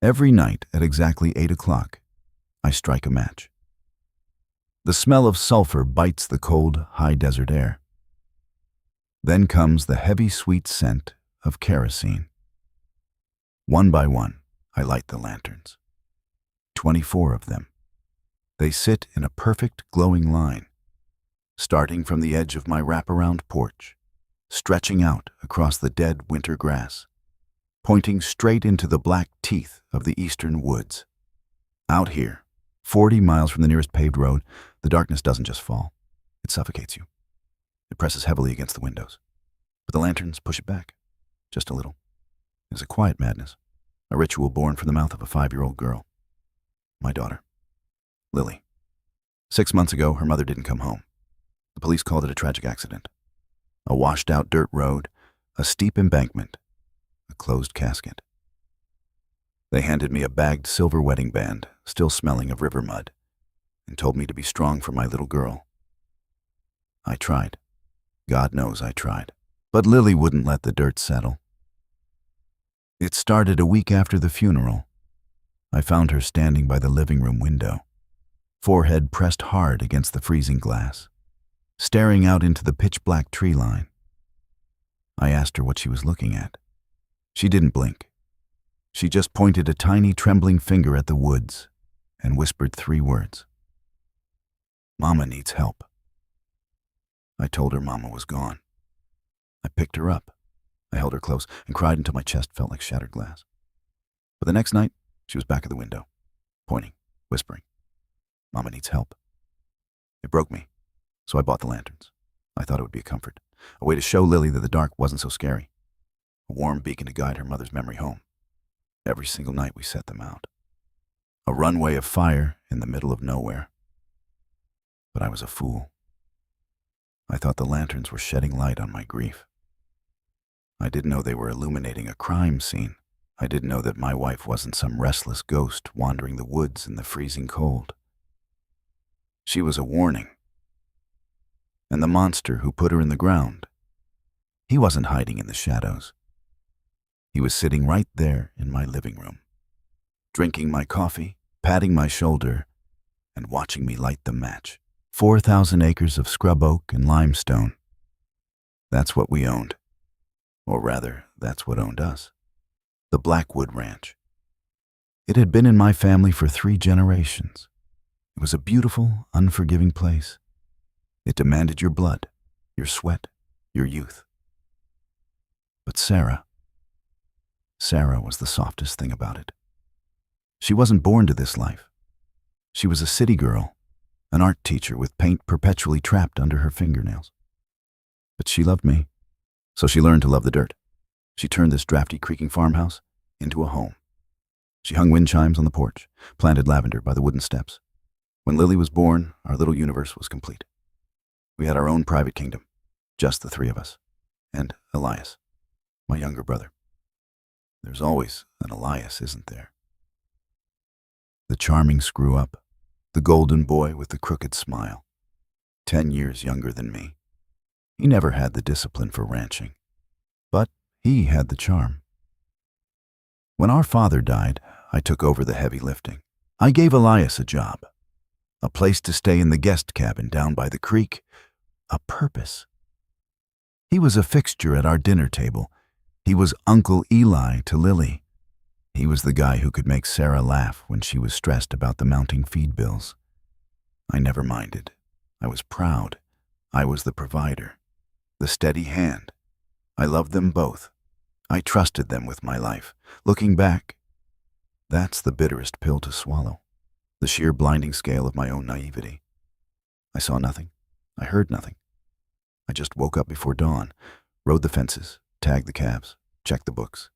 Every night at exactly 8 o'clock, I strike a match. The smell of sulfur bites the cold, high desert air. Then comes the heavy, sweet scent of kerosene. One by one, I light the lanterns. 24 of them. They sit in a perfect glowing line, starting from the edge of my wraparound porch, stretching out across the dead winter grass, pointing straight into the black teeth of the eastern woods. Out here, 40 miles from the nearest paved road, the darkness doesn't just fall. It suffocates you. It presses heavily against the windows. But the lanterns push it back, just a little. It is a quiet madness, a ritual born from the mouth of a 5-year-old girl. My daughter, Lily. 6 months ago, her mother didn't come home. The police called it a tragic accident. A washed-out dirt road, a steep embankment, a closed casket. They handed me a bagged silver wedding band, still smelling of river mud, and told me to be strong for my little girl. I tried. God knows I tried. But Lily wouldn't let the dirt settle. It started a week after the funeral. I found her standing by the living room window, forehead pressed hard against the freezing glass, staring out into the pitch-black tree line. I asked her what she was looking at. She didn't blink. She just pointed a tiny, trembling finger at the woods and whispered 3 words. "Mama needs help." I told her Mama was gone. I picked her up. I held her close and cried until my chest felt like shattered glass. But the next night, she was back at the window, pointing, whispering, "Mama needs help." It broke me, so I bought the lanterns. I thought it would be a comfort, a way to show Lily that the dark wasn't so scary, a warm beacon to guide her mother's memory home. Every single night we set them out. A runway of fire in the middle of nowhere. But I was a fool. I thought the lanterns were shedding light on my grief. I didn't know they were illuminating a crime scene. I didn't know that my wife wasn't some restless ghost wandering the woods in the freezing cold. She was a warning. And the monster who put her in the ground, he wasn't hiding in the shadows. He was sitting right there in my living room, drinking my coffee, patting my shoulder, and watching me light the match. 4,000 acres of scrub oak and limestone. That's what we owned. Or rather, that's what owned us. The Blackwood Ranch. It had been in my family for 3 generations. It was a beautiful, unforgiving place. It demanded your blood, your sweat, your youth. But Sarah was the softest thing about it. She wasn't born to this life. She was a city girl, an art teacher with paint perpetually trapped under her fingernails. But she loved me. So she learned to love the dirt. She turned this drafty, creaking farmhouse into a home. She hung wind chimes on the porch, planted lavender by the wooden steps. When Lily was born, our little universe was complete. We had our own private kingdom, just the 3 of us, and Elias, my younger brother. There's always an Elias, isn't there? The charming screw-up, the golden boy with the crooked smile, 10 years younger than me. He never had the discipline for ranching, but he had the charm. When our father died, I took over the heavy lifting. I gave Elias a job, a place to stay in the guest cabin down by the creek, a purpose. He was a fixture at our dinner table. He was Uncle Eli to Lily. He was the guy who could make Sarah laugh when she was stressed about the mounting feed bills. I never minded. I was proud. I was the provider. The steady hand. I loved them both. I trusted them with my life. Looking back, that's the bitterest pill to swallow. The sheer blinding scale of my own naivety. I saw nothing. I heard nothing. I just woke up before dawn, rode the fences, tagged the calves, checked the books.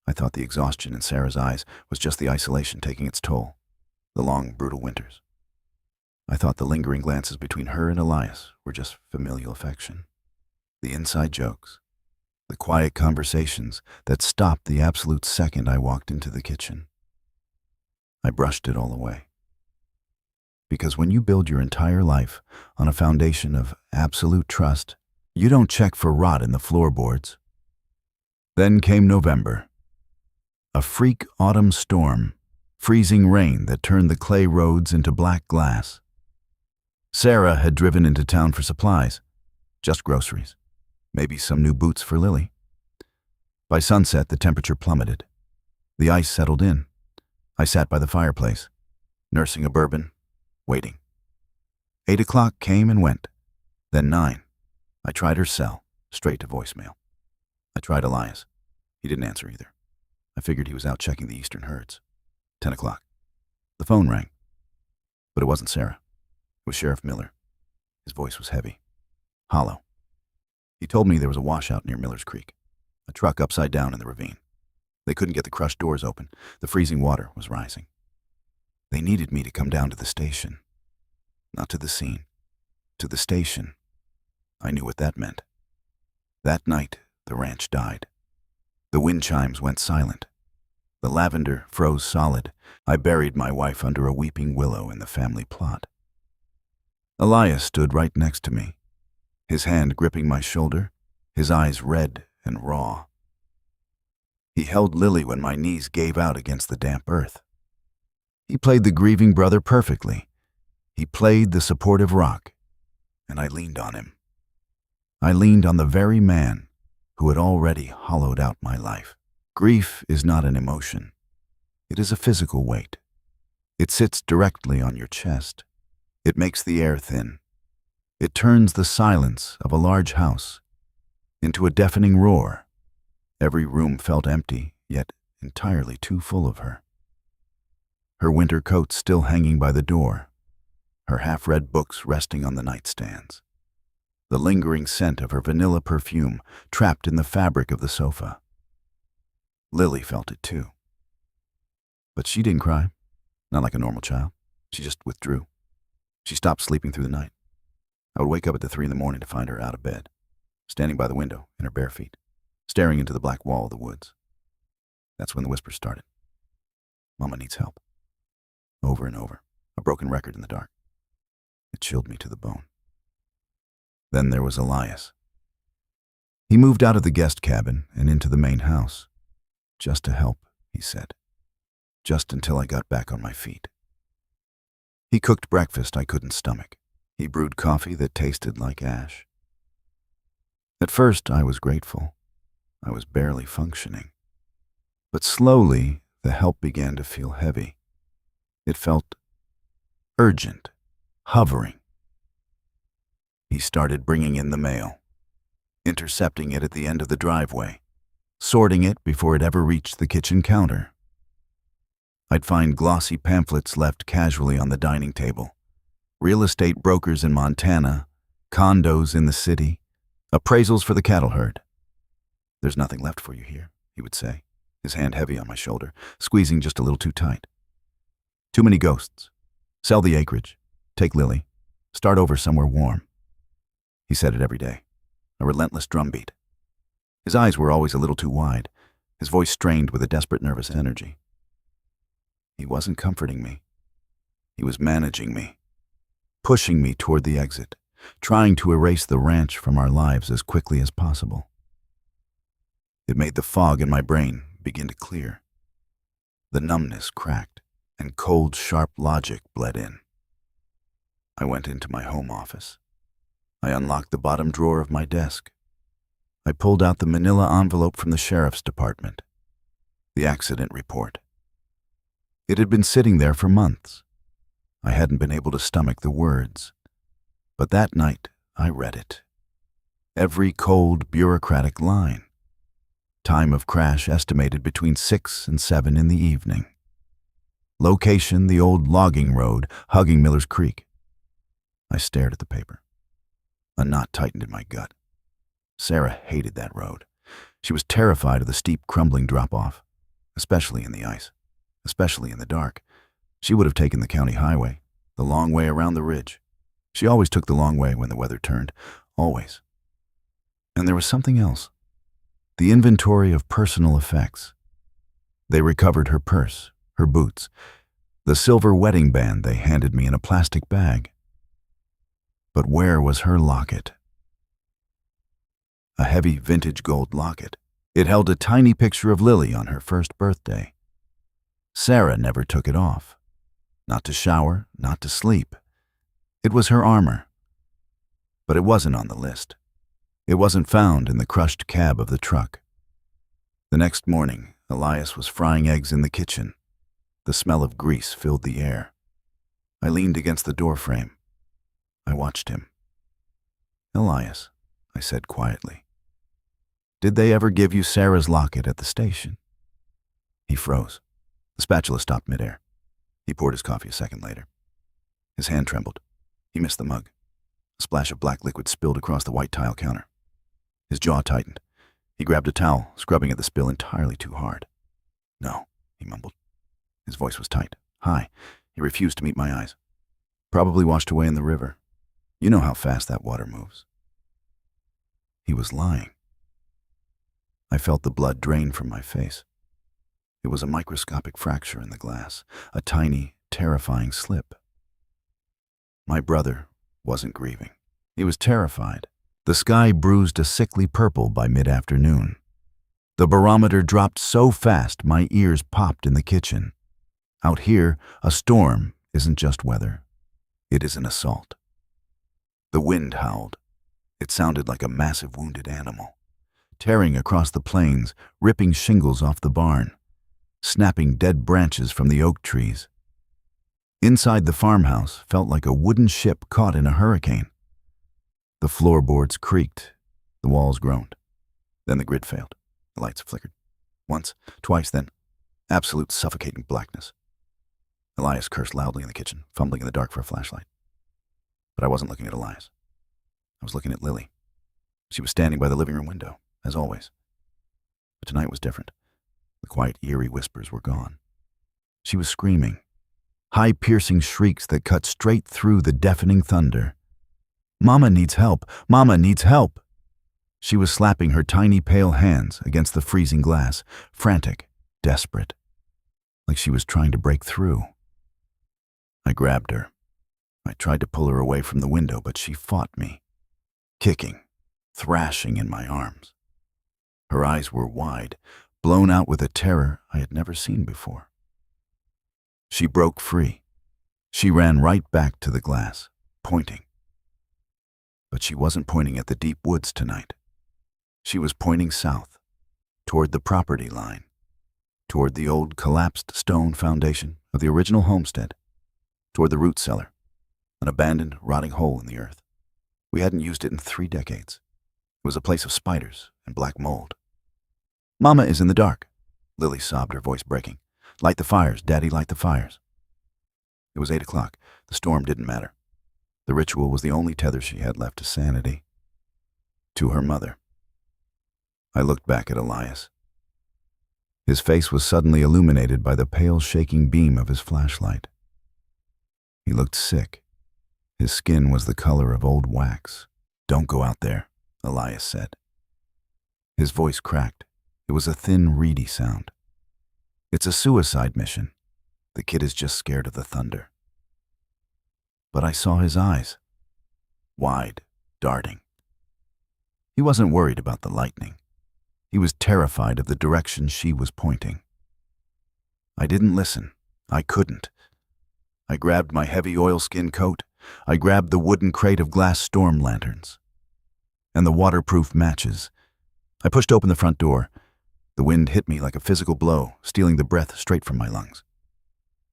I thought the exhaustion in Sarah's eyes was just the isolation taking its toll, the long, brutal winters. I thought the lingering glances between her and Elias were just familial affection. The inside jokes, the quiet conversations that stopped the absolute second I walked into the kitchen. I brushed it all away. Because when you build your entire life on a foundation of absolute trust, you don't check for rot in the floorboards. Then came November. A freak autumn storm, freezing rain that turned the clay roads into black glass. Sarah had driven into town for supplies, just groceries, maybe some new boots for Lily. By sunset, the temperature plummeted. The ice settled in. I sat by the fireplace, nursing a bourbon, waiting. 8 o'clock came and went, then 9. I tried her cell, straight to voicemail. I tried Elias. He didn't answer either. I figured he was out checking the eastern herds. 10 o'clock. The phone rang. But it wasn't Sarah. It was Sheriff Miller. His voice was heavy, hollow. He told me there was a washout near Miller's Creek, a truck upside down in the ravine. They couldn't get the crushed doors open. The freezing water was rising. They needed me to come down to the station. Not to the scene. To the station. I knew what that meant. That night, the ranch died. The wind chimes went silent. The lavender froze solid. I buried my wife under a weeping willow in the family plot. Elias stood right next to me, his hand gripping my shoulder, his eyes red and raw. He held Lily when my knees gave out against the damp earth. He played the grieving brother perfectly. He played the supportive rock, and I leaned on him. I leaned on the very man who had already hollowed out my life. Grief is not an emotion. It is a physical weight. It sits directly on your chest. It makes the air thin. It turns the silence of a large house into a deafening roar. Every room felt empty, yet entirely too full of her. Her winter coat still hanging by the door, her half-read books resting on the nightstands. The lingering scent of her vanilla perfume trapped in the fabric of the sofa. Lily felt it too. But she didn't cry, not like a normal child. She just withdrew. She stopped sleeping through the night. I would wake up at 3 a.m. to find her out of bed, standing by the window in her bare feet, staring into the black wall of the woods. That's when the whispers started. Mama needs help. Over and over, a broken record in the dark. It chilled me to the bone. Then there was Elias. He moved out of the guest cabin and into the main house. Just to help, he said. Just until I got back on my feet. He cooked breakfast I couldn't stomach. He brewed coffee that tasted like ash. At first, I was grateful. I was barely functioning. But slowly, the help began to feel heavy. It felt urgent, hovering. He started bringing in the mail, intercepting it at the end of the driveway, sorting it before it ever reached the kitchen counter. I'd find glossy pamphlets left casually on the dining table. Real estate brokers in Montana, condos in the city, appraisals for the cattle herd. There's nothing left for you here, he would say, his hand heavy on my shoulder, squeezing just a little too tight. Too many ghosts. Sell the acreage. Take Lily. Start over somewhere warm. He said it every day, a relentless drumbeat. His eyes were always a little too wide, his voice strained with a desperate nervous energy. He wasn't comforting me. He was managing me, pushing me toward the exit, trying to erase the ranch from our lives as quickly as possible. It made the fog in my brain begin to clear. The numbness cracked, and cold, sharp logic bled in. I went into my home office. I unlocked the bottom drawer of my desk. I pulled out the manila envelope from the sheriff's department. The accident report. It had been sitting there for months. I hadn't been able to stomach the words. But that night, I read it. Every cold, bureaucratic line. Time of crash estimated between 6 and 7 in the evening. Location, the old logging road hugging Miller's Creek. I stared at the paper. A knot tightened in my gut. Sarah hated that road. She was terrified of the steep, crumbling drop-off, especially in the ice, especially in the dark. She would have taken the county highway, the long way around the ridge. She always took the long way when the weather turned, always. And there was something else. The inventory of personal effects. They recovered her purse, her boots, the silver wedding band they handed me in a plastic bag. But where was her locket? A heavy vintage gold locket, It held a tiny picture of Lily on her first birthday. Sarah never took it off. Not to shower, not to sleep. It was her armor. But it wasn't on the list. It wasn't found in the crushed cab of the truck. The next morning, Elias was frying eggs in the kitchen. The smell of grease filled the air. I leaned against the doorframe. I watched him. "Elias," I said quietly, "did they ever give you Sarah's locket at the station?" He froze. The spatula stopped midair. He poured his coffee a second later. His hand trembled. He missed the mug. A splash of black liquid spilled across the white tile counter. His jaw tightened. He grabbed a towel, scrubbing at the spill entirely too hard. "No," he mumbled. His voice was tight, high. He refused to meet my eyes. "Probably washed away in the river. You know how fast that water moves." He was lying. I felt the blood drain from my face. It was a microscopic fracture in the glass, a tiny, terrifying slip. My brother wasn't grieving. He was terrified. The sky bruised a sickly purple by mid-afternoon. The barometer dropped so fast my ears popped in the kitchen. Out here, a storm isn't just weather. It is an assault. The wind howled. It sounded like a massive wounded animal, tearing across the plains, ripping shingles off the barn, snapping dead branches from the oak trees. Inside the farmhouse felt like a wooden ship caught in a hurricane. The floorboards creaked. The walls groaned. Then the grid failed. The lights flickered. Once, twice, then absolute suffocating blackness. Elias cursed loudly in the kitchen, fumbling in the dark for a flashlight. But I wasn't looking at Elias. I was looking at Lily. She was standing by the living room window, as always. But tonight was different. The quiet, eerie whispers were gone. She was screaming. High, piercing shrieks that cut straight through the deafening thunder. "Mama needs help! Mama needs help!" She was slapping her tiny, pale hands against the freezing glass, frantic, desperate, like she was trying to break through. I grabbed her. I tried to pull her away from the window, but she fought me, kicking, thrashing in my arms. Her eyes were wide, blown out with a terror I had never seen before. She broke free. She ran right back to the glass, pointing. But she wasn't pointing at the deep woods tonight. She was pointing south, toward the property line, toward the old collapsed stone foundation of the original homestead, toward the root cellar, an abandoned, rotting hole in the earth. We hadn't used it in 3 decades. It was a place of spiders and black mold. "Mama is in the dark," Lily sobbed, her voice breaking. "Light the fires, Daddy, light the fires." It was 8 o'clock. The storm didn't matter. The ritual was the only tether she had left to sanity. To her mother. I looked back at Elias. His face was suddenly illuminated by the pale, shaking beam of his flashlight. He looked sick. His skin was the color of old wax. "Don't go out there," Elias said. His voice cracked. It was a thin, reedy sound. "It's a suicide mission. The kid is just scared of the thunder." But I saw his eyes. Wide, darting. He wasn't worried about the lightning. He was terrified of the direction she was pointing. I didn't listen. I couldn't. I grabbed my heavy oilskin coat. I grabbed the wooden crate of glass storm lanterns and the waterproof matches. I pushed open the front door. The wind hit me like a physical blow, stealing the breath straight from my lungs.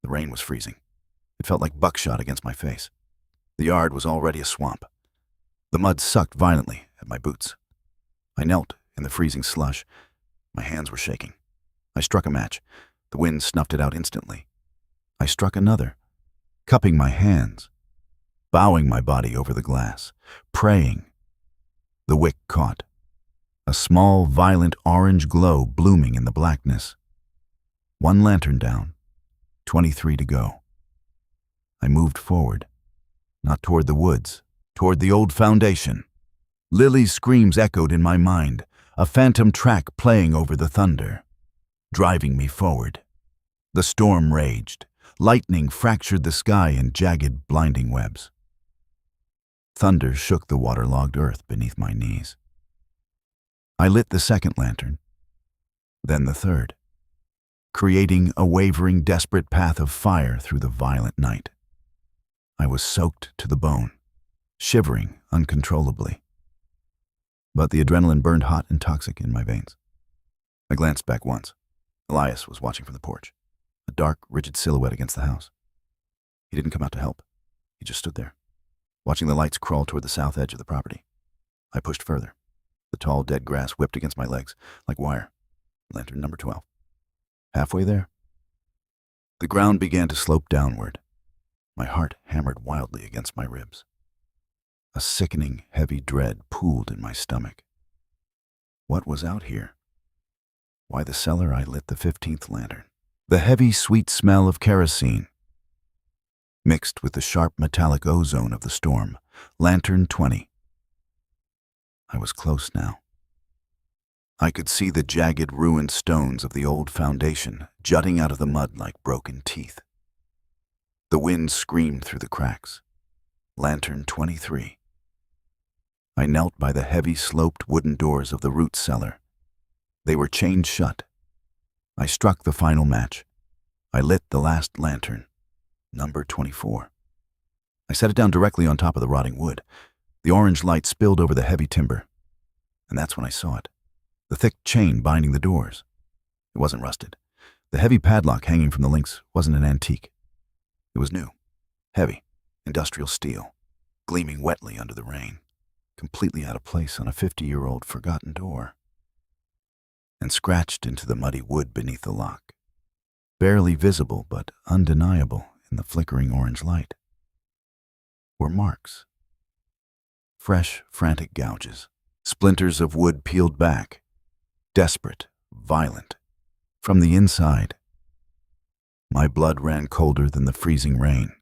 The rain was freezing. It felt like buckshot against my face. The yard was already a swamp. The mud sucked violently at my boots. I knelt in the freezing slush. My hands were shaking. I struck a match. The wind snuffed it out instantly. I struck another, cupping my hands, bowing my body over the glass, praying. The wick caught. A small, violent orange glow blooming in the blackness. 1 lantern down, 23 to go. I moved forward, not toward the woods, toward the old foundation. Lily's screams echoed in my mind, a phantom track playing over the thunder, driving me forward. The storm raged. Lightning fractured the sky in jagged, blinding webs. Thunder shook the waterlogged earth beneath my knees. I lit the second lantern, Then the third, creating a wavering, desperate path of fire through the violent night. I was soaked to the bone, shivering uncontrollably. But the adrenaline burned hot and toxic in my veins. I glanced back once. Elias was watching from the porch, a dark, rigid silhouette against the house. He didn't come out to help. He just stood there, watching the lights crawl toward the south edge of the property. I pushed further. The tall, dead grass whipped against my legs like wire. Lantern number 12. Halfway there, the ground began to slope downward. My heart hammered wildly against my ribs. A sickening, heavy dread pooled in my stomach. What was out here? Why the cellar? I lit the 15th lantern. The heavy, sweet smell of kerosene, mixed with the sharp metallic ozone of the storm. Lantern 20. I was close now. I could see the jagged, ruined stones of the old foundation jutting out of the mud like broken teeth. The wind screamed through the cracks. Lantern 23. I knelt by the heavy, sloped wooden doors of the root cellar. They were chained shut. I struck the final match. I lit the last lantern, number 24. I set it down directly on top of the rotting wood. The orange light spilled over the heavy timber. And that's when I saw it. The thick chain binding the doors. It wasn't rusted. The heavy padlock hanging from the links wasn't an antique. It was new, heavy, industrial steel, gleaming wetly under the rain, completely out of place on a 50-year-old forgotten door. And scratched into the muddy wood beneath the lock, barely visible but undeniable in the flickering orange light, were marks. Fresh, frantic gouges, splinters of wood peeled back, desperate, violent, from the inside. My blood ran colder than the freezing rain.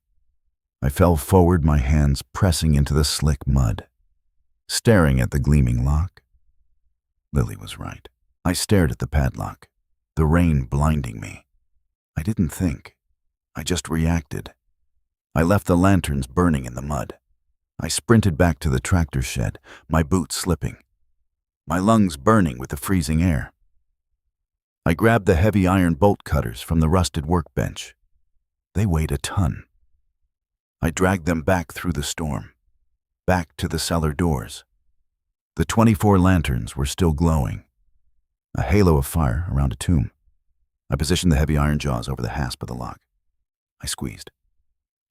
I fell forward, my hands pressing into the slick mud, staring at the gleaming lock. Lily was right. I stared at the padlock, the rain blinding me. I didn't think. I just reacted. I left the lanterns burning in the mud. I sprinted back to the tractor shed, my boots slipping, my lungs burning with the freezing air. I grabbed the heavy iron bolt cutters from the rusted workbench. They weighed a ton. I dragged them back through the storm, back to the cellar doors. The 24 lanterns were still glowing, a halo of fire around a tomb. I positioned the heavy iron jaws over the hasp of the lock. I squeezed.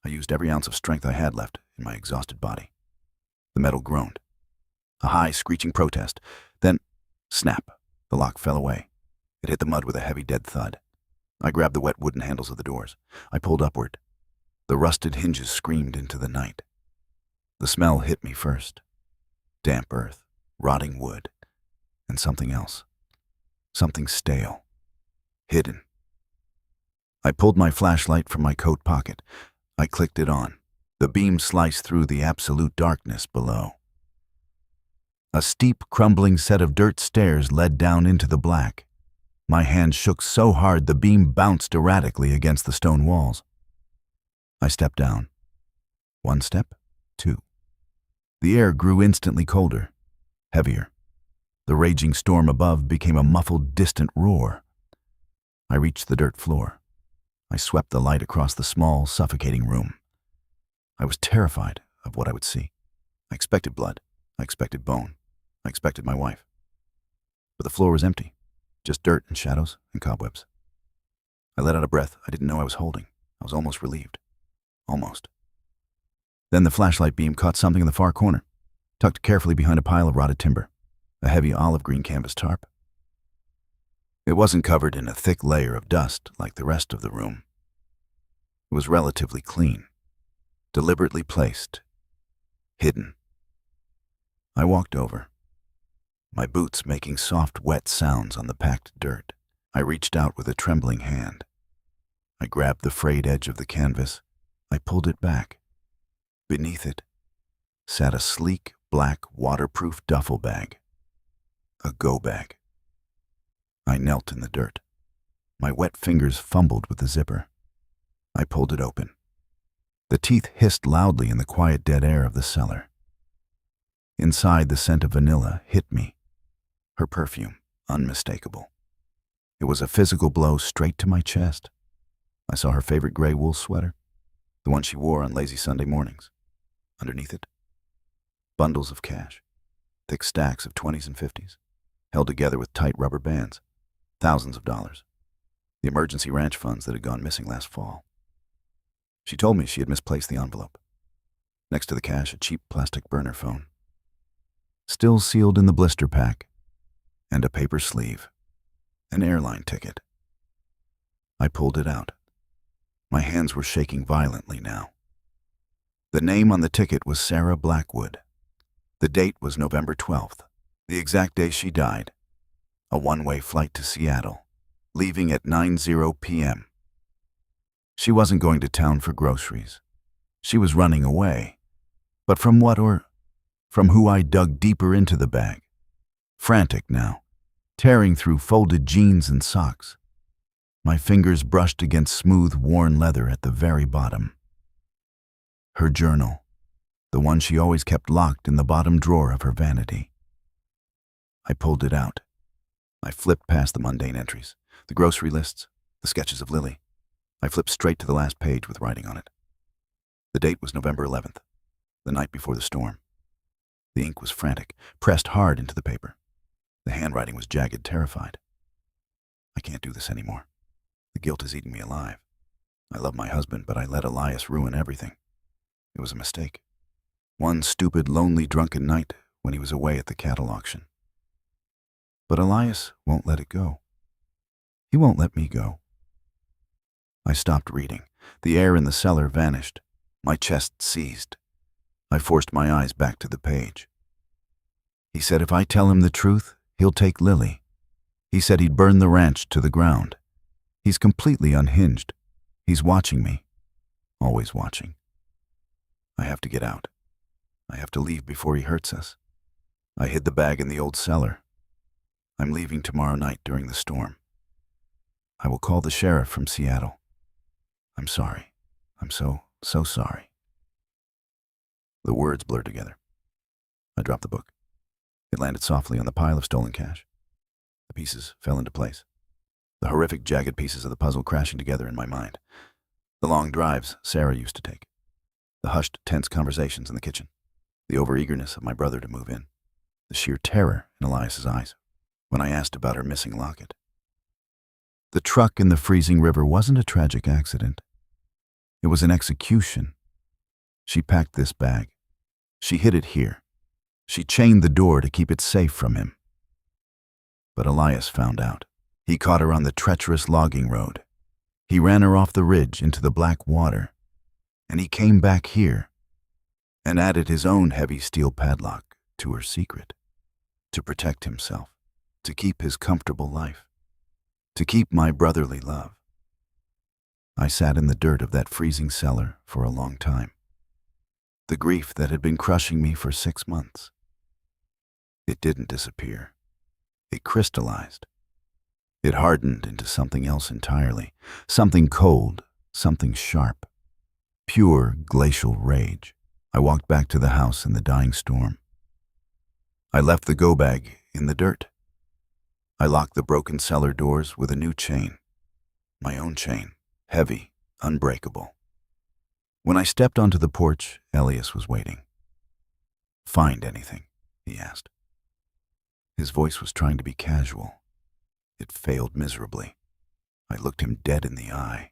I used every ounce of strength I had left in my exhausted body. The metal groaned. A high, screeching protest. Then, snap, the lock fell away. It hit the mud with a heavy, dead thud. I grabbed the wet wooden handles of the doors. I pulled upward. The rusted hinges screamed into the night. The smell hit me first. Damp earth, rotting wood, and something else. Something stale. Hidden. I pulled my flashlight from my coat pocket. I clicked it on. The beam sliced through the absolute darkness below. A steep, crumbling set of dirt stairs led down into the black. My hand shook so hard the beam bounced erratically against the stone walls. I stepped down. 1 step, 2. The air grew instantly colder, heavier. The raging storm above became a muffled, distant roar. I reached the dirt floor. I swept the light across the small, suffocating room. I was terrified of what I would see. I expected blood. I expected bone. I expected my wife. But the floor was empty, just dirt and shadows and cobwebs. I let out a breath I didn't know I was holding. I was almost relieved. Almost. Then the flashlight beam caught something in the far corner, tucked carefully behind a pile of rotted timber, a heavy olive green canvas tarp. It wasn't covered in a thick layer of dust like the rest of the room. It was relatively clean, deliberately placed, hidden. I walked over, my boots making soft, wet sounds on the packed dirt. I reached out with a trembling hand. I grabbed the frayed edge of the canvas. I pulled it back. Beneath it sat a sleek, black, waterproof duffel bag. A go bag. I knelt in the dirt. My wet fingers fumbled with the zipper. I pulled it open. The teeth hissed loudly in the quiet, dead air of the cellar. Inside, the scent of vanilla hit me. Her perfume, unmistakable. It was a physical blow straight to my chest. I saw her favorite gray wool sweater, the one she wore on lazy Sunday mornings. Underneath it, bundles of cash, thick stacks of 20s and 50s, held together with tight rubber bands, thousands of dollars, the emergency ranch funds that had gone missing last fall. She told me she had misplaced the envelope. Next to the cash, a cheap plastic burner phone, still sealed in the blister pack, and a paper sleeve, an airline ticket. I pulled it out. My hands were shaking violently now. The name on the ticket was Sarah Blackwood. The date was November 12th, the exact day she died. A one-way flight to Seattle, leaving at 9:00 p.m. She wasn't going to town for groceries. She was running away. But from what or from who? I dug deeper into the bag, frantic now, tearing through folded jeans and socks. My fingers brushed against smooth, worn leather at the very bottom. Her journal, the one she always kept locked in the bottom drawer of her vanity. I pulled it out. I flipped past the mundane entries, the grocery lists, the sketches of Lily. I flipped straight to the last page with writing on it. The date was November 11th, the night before the storm. The ink was frantic, pressed hard into the paper. The handwriting was jagged, terrified. I can't do this anymore. The guilt is eating me alive. I love my husband, but I let Elias ruin everything. It was a mistake. One stupid, lonely, drunken night when he was away at the cattle auction. But Elias won't let it go. He won't let me go. I stopped reading. The air in the cellar vanished. My chest seized. I forced my eyes back to the page. He said if I tell him the truth, he'll take Lily. He said he'd burn the ranch to the ground. He's completely unhinged. He's watching me. Always watching. I have to get out. I have to leave before he hurts us. I hid the bag in the old cellar. I'm leaving tomorrow night during the storm. I will call the sheriff from Seattle. I'm sorry. I'm so sorry. The words blurred together. I dropped the book. It landed softly on the pile of stolen cash. The pieces fell into place. The horrific, jagged pieces of the puzzle crashing together in my mind. The long drives Sarah used to take. The hushed, tense conversations in the kitchen. The overeagerness of my brother to move in. The sheer terror in Elias's eyes when I asked about her missing locket. The truck in the freezing river wasn't a tragic accident. It was an execution. She packed this bag. She hid it here. She chained the door to keep it safe from him. But Elias found out. He caught her on the treacherous logging road. He ran her off the ridge into the black water. And he came back here and added his own heavy steel padlock to her secret. To protect himself. To keep his comfortable life. To keep my brotherly love. I sat in the dirt of that freezing cellar for a long time. The grief that had been crushing me for 6 months. It didn't disappear. It crystallized. It hardened into something else entirely. Something cold, something sharp. Pure glacial rage. I walked back to the house in the dying storm. I left the go bag in the dirt. I locked the broken cellar doors with a new chain. My own chain, heavy, unbreakable. When I stepped onto the porch, Elias was waiting. "Find anything?" he asked. His voice was trying to be casual. It failed miserably. I looked him dead in the eye.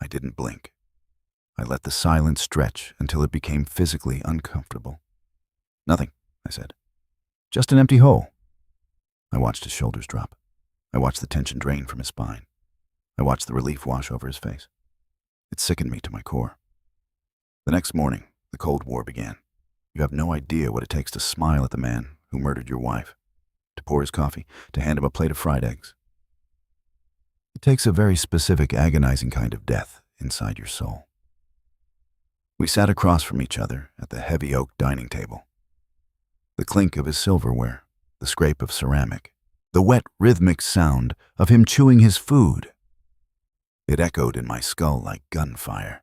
I didn't blink. I let the silence stretch until it became physically uncomfortable. "Nothing," I said. "Just an empty hole." I watched his shoulders drop. I watched the tension drain from his spine. I watched the relief wash over his face. It sickened me to my core. The next morning, the Cold War began. You have no idea what it takes to smile at the man who murdered your wife, to pour his coffee, to hand him a plate of fried eggs. It takes a very specific, agonizing kind of death inside your soul. We sat across from each other at the heavy oak dining table. The clink of his silverware, the scrape of ceramic, the wet, rhythmic sound of him chewing his food. It echoed in my skull like gunfire.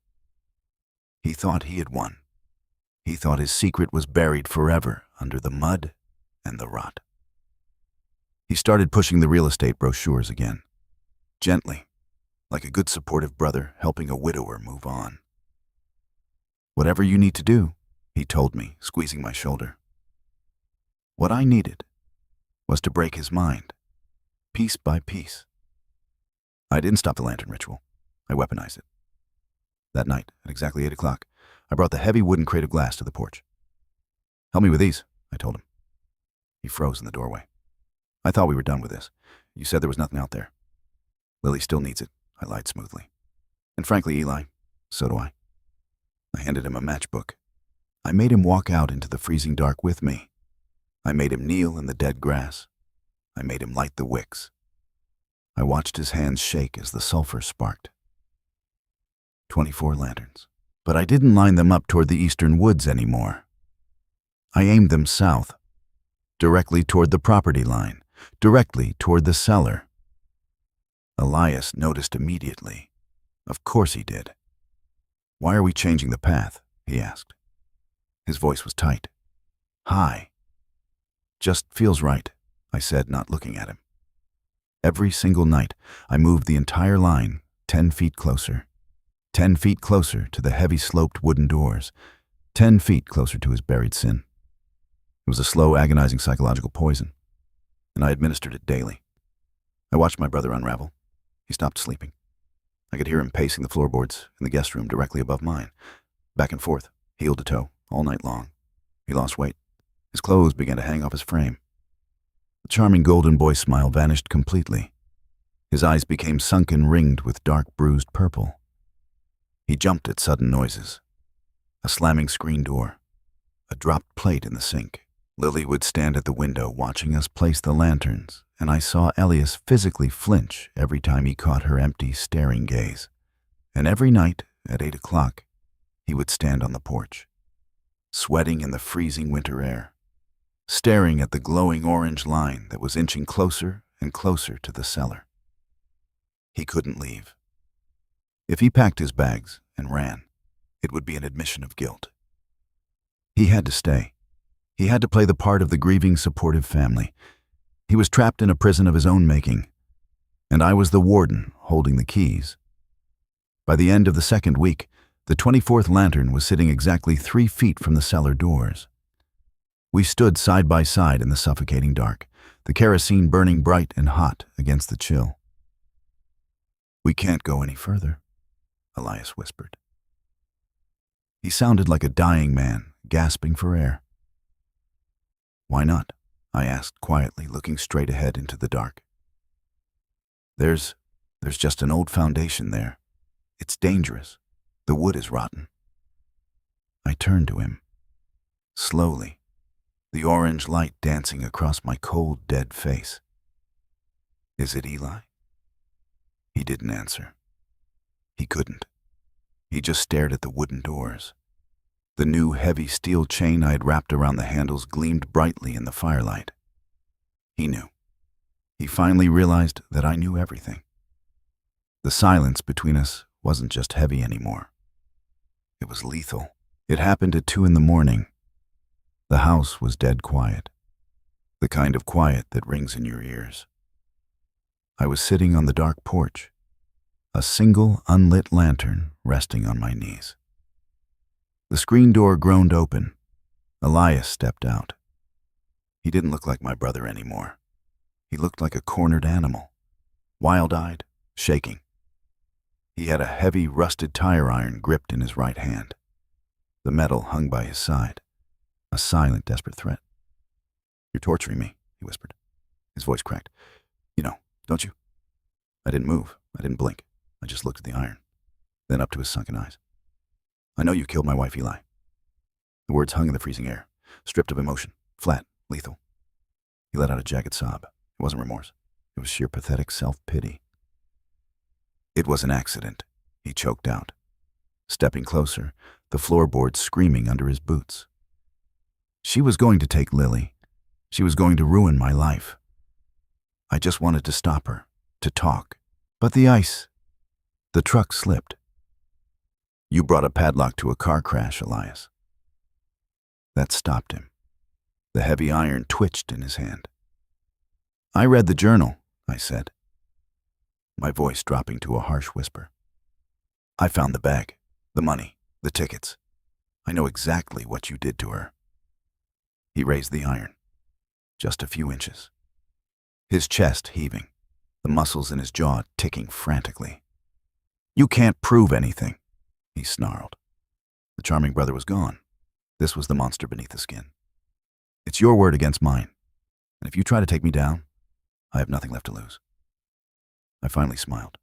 He thought he had won. He thought his secret was buried forever under the mud and the rot. He started pushing the real estate brochures again. gently, like a good supportive brother helping a widower move on. "Whatever you need to do," he told me, squeezing my shoulder. What I needed was to break his mind, piece by piece. I didn't stop the lantern ritual. I weaponized it. That night, at exactly 8 o'clock, I brought the heavy wooden crate of glass to the porch. "Help me with these," I told him. He froze in the doorway. "I thought we were done with this. You said there was nothing out there." "Lily still needs it," I lied smoothly. "And frankly, Eli, so do I." I handed him a matchbook. I made him walk out into the freezing dark with me. I made him kneel in the dead grass. I made him light the wicks. I watched his hands shake as the sulfur sparked. 24 lanterns. But I didn't line them up toward the eastern woods anymore. I aimed them south, directly toward the property line, directly toward the cellar. Elias noticed immediately. Of course he did. "Why are we changing the path?" he asked. His voice was tight, high. "Just feels right," I said, not looking at him. Every single night, I moved the entire line 10 feet closer. 10 feet closer to the heavy sloped wooden doors. 10 feet closer to his buried sin. It was a slow, agonizing psychological poison, and I administered it daily. I watched my brother unravel. He stopped sleeping. I could hear him pacing the floorboards in the guest room directly above mine, back and forth, heel to toe, all night long. He lost weight. His clothes began to hang off his frame. The charming golden boy smile vanished completely. His eyes became sunken, ringed with dark, bruised purple. He jumped at sudden noises. A slamming screen door. A dropped plate in the sink. Lily would stand at the window watching us place the lanterns, and I saw Elias physically flinch every time he caught her empty, staring gaze. And every night, at 8 o'clock, he would stand on the porch, sweating in the freezing winter air, staring at the glowing orange line that was inching closer and closer to the cellar. He couldn't leave. If he packed his bags and ran, it would be an admission of guilt. He had to stay. He had to play the part of the grieving, supportive family. He was trapped in a prison of his own making, and I was the warden holding the keys. By the end of the second week, the 24th lantern was sitting exactly 3 feet from the cellar doors. We stood side by side in the suffocating dark, the kerosene burning bright and hot against the chill. "We can't go any further," Elias whispered. He sounded like a dying man, gasping for air. "Why not?" I asked quietly, looking straight ahead into the dark. There's just an old foundation there. It's dangerous. The wood is rotten." I turned to him. Slowly, the orange light dancing across my cold, dead face. "Is it Eli?" He didn't answer. He couldn't. He just stared at the wooden doors. The new heavy steel chain I had wrapped around the handles gleamed brightly in the firelight. He knew. He finally realized that I knew everything. The silence between us wasn't just heavy anymore. It was lethal. It happened at 2 in the morning. The house was dead quiet. The kind of quiet that rings in your ears. I was sitting on the dark porch, a single unlit lantern resting on my knees. The screen door groaned open. Elias stepped out. He didn't look like my brother anymore. He looked like a cornered animal, wild-eyed, shaking. He had a heavy, rusted tire iron gripped in his right hand. The metal hung by his side, a silent, desperate threat. "You're torturing me," he whispered. His voice cracked. "You know, don't you?" I didn't move. I didn't blink. I just looked at the iron, then up to his sunken eyes. "I know you killed my wife, Eli." The words hung in the freezing air, stripped of emotion, flat, lethal. He let out a jagged sob. It wasn't remorse. It was sheer pathetic self-pity. "It was an accident," he choked out. Stepping closer, the floorboards screaming under his boots. "She was going to take Lily. She was going to ruin my life. I just wanted to stop her, to talk. But the ice, the truck slipped." "You brought a padlock to a car crash, Elias." That stopped him. The heavy iron twitched in his hand. "I read the journal," I said. my voice dropping to a harsh whisper. I found the bag, the money, the tickets. I know exactly what you did to her. He raised the iron, just a few inches. His chest heaving, the muscles in his jaw ticking frantically. You can't prove anything, he snarled. The charming brother was gone. This was the monster beneath the skin. It's your word against mine, and if you try to take me down, I have nothing left to lose. I finally smiled.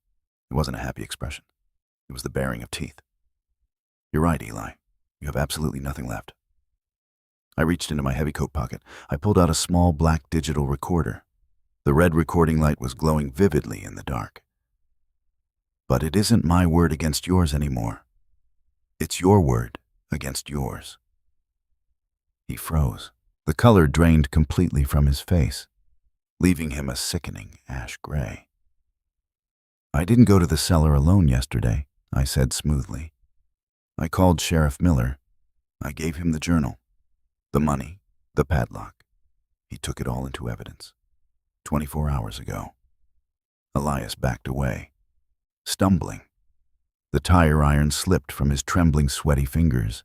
It wasn't a happy expression. It was the baring of teeth. You're right, Eli. You have absolutely nothing left. I reached into my heavy coat pocket. I pulled out a small black digital recorder. The red recording light was glowing vividly in the dark. But it isn't my word against yours anymore. It's your word against yours. He froze. The color drained completely from his face, leaving him a sickening ash gray. I didn't go to the cellar alone yesterday, I said smoothly. I called Sheriff Miller. I gave him the journal, the money, the padlock. He took it all into evidence. 24 hours ago. Elias backed away, stumbling. The tire iron slipped from his trembling, sweaty fingers.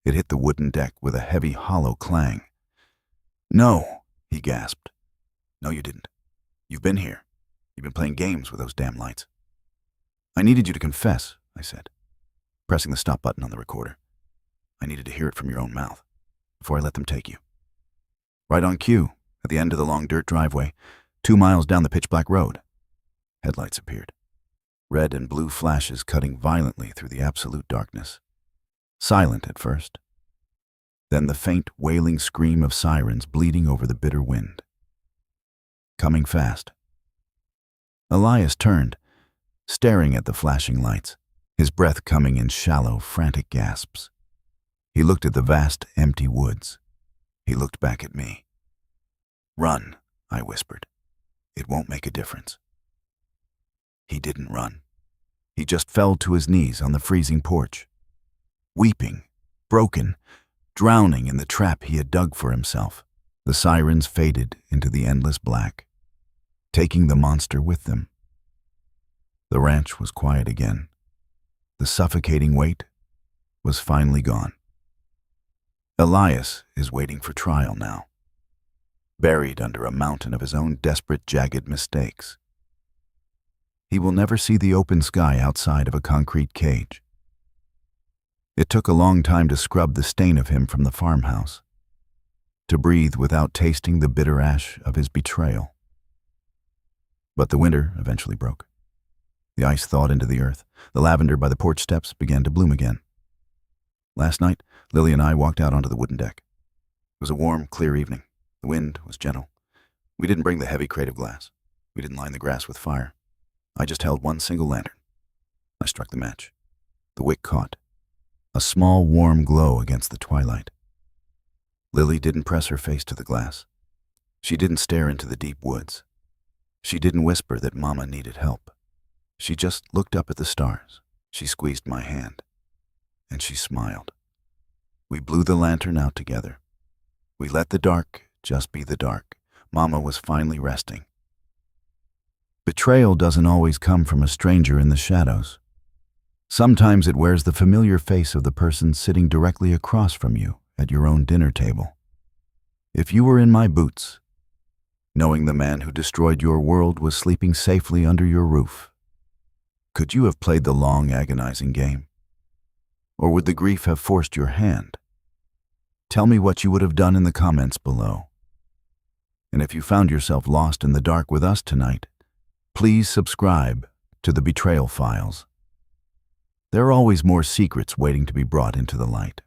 It hit the wooden deck with a heavy, hollow clang. No, he gasped. No, you didn't. You've been here. You've been playing games with those damn lights. I needed you to confess, I said, pressing the stop button on the recorder. I needed to hear it from your own mouth before I let them take you. Right on cue, at the end of the long dirt driveway, 2 miles down the pitch-black road. Headlights appeared, red and blue flashes cutting violently through the absolute darkness. Silent at first. Then the faint, wailing scream of sirens bleeding over the bitter wind. Coming fast. Elias turned, staring at the flashing lights, his breath coming in shallow, frantic gasps. He looked at the vast, empty woods. He looked back at me. Run, I whispered. It won't make a difference. He didn't run. He just fell to his knees on the freezing porch, weeping, broken, drowning in the trap he had dug for himself. The sirens faded into the endless black, taking the monster with them. The ranch was quiet again. The suffocating weight was finally gone. Elias is waiting for trial now, buried under a mountain of his own desperate, jagged mistakes. He will never see the open sky outside of a concrete cage. It took a long time to scrub the stain of him from the farmhouse, to breathe without tasting the bitter ash of his betrayal. But the winter eventually broke. The ice thawed into the earth. The lavender by the porch steps began to bloom again. Last night, Lily and I walked out onto the wooden deck. It was a warm, clear evening. The wind was gentle. We didn't bring the heavy crate of glass. We didn't line the grass with fire. I just held one single lantern. I struck the match. The wick caught, a small, warm glow against the twilight. Lily didn't press her face to the glass. She didn't stare into the deep woods. She didn't whisper that Mama needed help. She just looked up at the stars. She squeezed my hand, and she smiled. We blew the lantern out together. We let the dark just be the dark. Mama was finally resting. Betrayal doesn't always come from a stranger in the shadows. Sometimes it wears the familiar face of the person sitting directly across from you at your own dinner table. If you were in my boots, knowing the man who destroyed your world was sleeping safely under your roof, could you have played the long, agonizing game? Or would the grief have forced your hand? Tell me what you would have done in the comments below. And if you found yourself lost in the dark with us tonight, please subscribe to the Betrayal Files. There are always more secrets waiting to be brought into the light.